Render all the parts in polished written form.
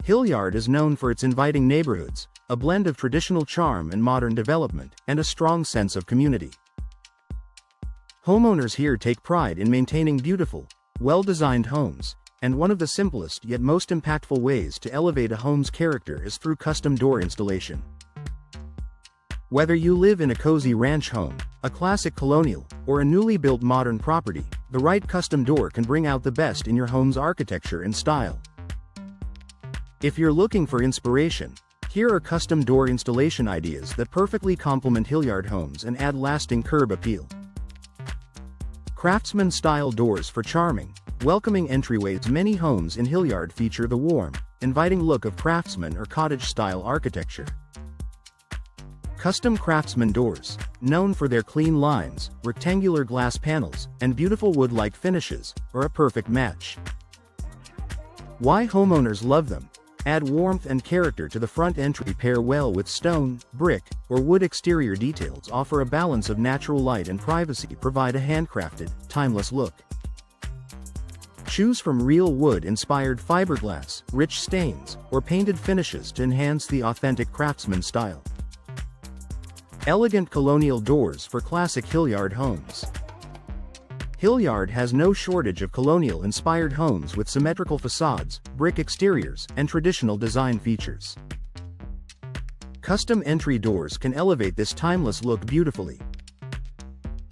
Hilliard is known for its inviting neighborhoods, a blend of traditional charm and modern development, and a strong sense of community. Homeowners here take pride in maintaining beautiful, well-designed homes, and one of the simplest yet most impactful ways to elevate a home's character is through custom door installation. Whether you live in a cozy ranch home, a classic colonial, or a newly built modern property, the right custom door can bring out the best in your home's architecture and style. If you're looking for inspiration, here are custom door installation ideas that perfectly complement Hilliard homes and add lasting curb appeal. Craftsman-style doors for charming, welcoming entryways. Many homes in Hilliard feature the warm, inviting look of craftsman or cottage-style architecture. Custom craftsman doors, known for their clean lines, rectangular glass panels, and beautiful wood-like finishes, are a perfect match. Why homeowners love them? Add warmth and character to the front entry. Pair well with stone, brick, or wood. Exterior details offer a balance of natural light and privacy. Provide a handcrafted, timeless look. Choose from real wood-inspired fiberglass, rich stains, or painted finishes to enhance the authentic craftsman style. Elegant colonial doors for classic Hilliard homes. Hilliard has no shortage of colonial-inspired homes with symmetrical facades, brick exteriors, and traditional design features. Custom entry doors can elevate this timeless look beautifully.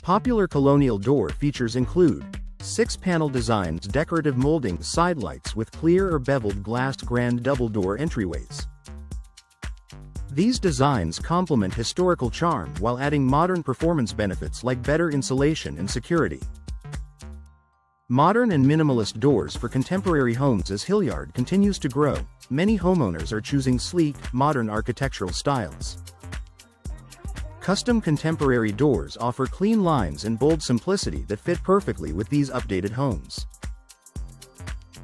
Popular colonial door features include 6-panel designs, decorative moldings, side lights with clear or beveled glass, grand double-door entryways. These designs complement historical charm while adding modern performance benefits like better insulation and security. Modern and minimalist doors for contemporary homes. As Hilliard continues to grow, many homeowners are choosing sleek, modern architectural styles. Custom contemporary doors offer clean lines and bold simplicity that fit perfectly with these updated homes.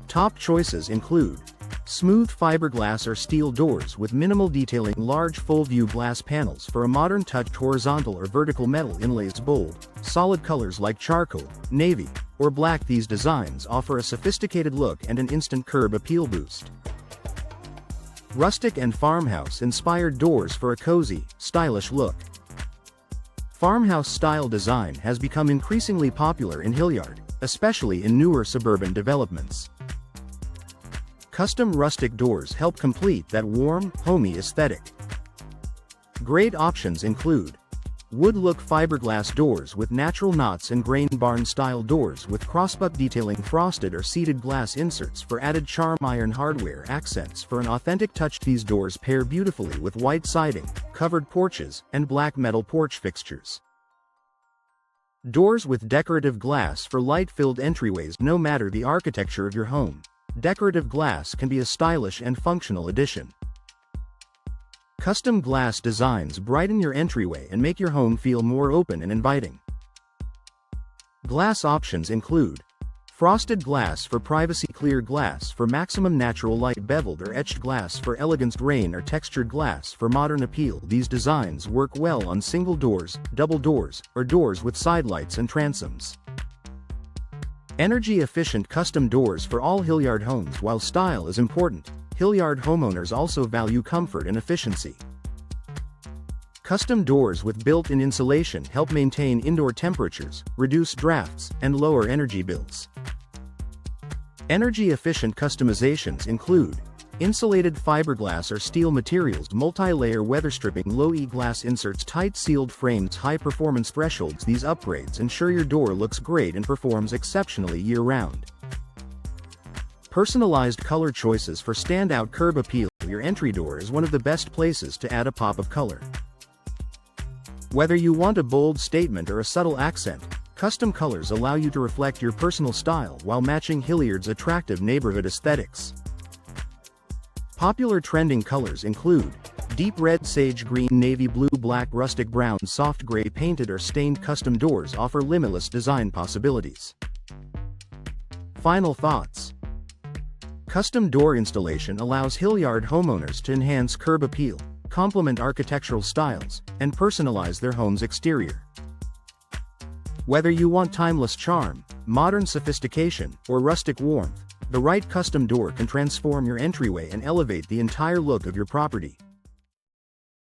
Top choices include smooth fiberglass or steel doors with minimal detailing, large full-view glass panels for a modern touch, horizontal or vertical metal inlays, bold, solid colors like charcoal, navy, or black. These designs offer a sophisticated look and an instant curb appeal boost. Rustic and farmhouse-inspired doors for a cozy, stylish look. Farmhouse-style design has become increasingly popular in Hilliard, especially in newer suburban developments. Custom rustic doors help complete that warm, homey aesthetic. Great options include wood-look fiberglass doors with natural knots and grain, barn-style doors with crossbuck detailing, frosted or seated glass inserts for added charm, iron hardware accents for an authentic touch. These doors pair beautifully with white siding, covered porches, and black metal porch fixtures. Doors with decorative glass for light-filled entryways. No matter the architecture of your home, decorative glass can be a stylish and functional addition. Custom glass designs brighten your entryway and make your home feel more open and inviting. Glass options include frosted glass for privacy, clear glass for maximum natural light, beveled or etched glass for elegance, rain or textured glass for modern appeal. These designs work well on single doors, double doors, or doors with side lights and transoms. Energy-efficient custom doors for all Hilliard homes. While style is important, Hilliard homeowners also value comfort and efficiency. Custom doors with built-in insulation help maintain indoor temperatures, reduce drafts, and lower energy bills. Energy-efficient customizations include insulated fiberglass or steel materials, multi-layer weather stripping, low-E glass inserts, tight sealed frames, high-performance thresholds. These upgrades ensure your door looks great and performs exceptionally year-round. Personalized color choices for standout curb appeal. Your entry door is one of the best places to add a pop of color. Whether you want a bold statement or a subtle accent, custom colors allow you to reflect your personal style while matching Hilliard's attractive neighborhood aesthetics. Popular trending colors include deep red, sage green, navy blue, black, rustic brown, soft gray. Painted or stained custom doors offer limitless design possibilities. Final thoughts. Custom door installation allows Hilliard homeowners to enhance curb appeal, complement architectural styles, and personalize their home's exterior. Whether you want timeless charm, modern sophistication, or rustic warmth, The right custom door can transform your entryway and elevate the entire look of your property.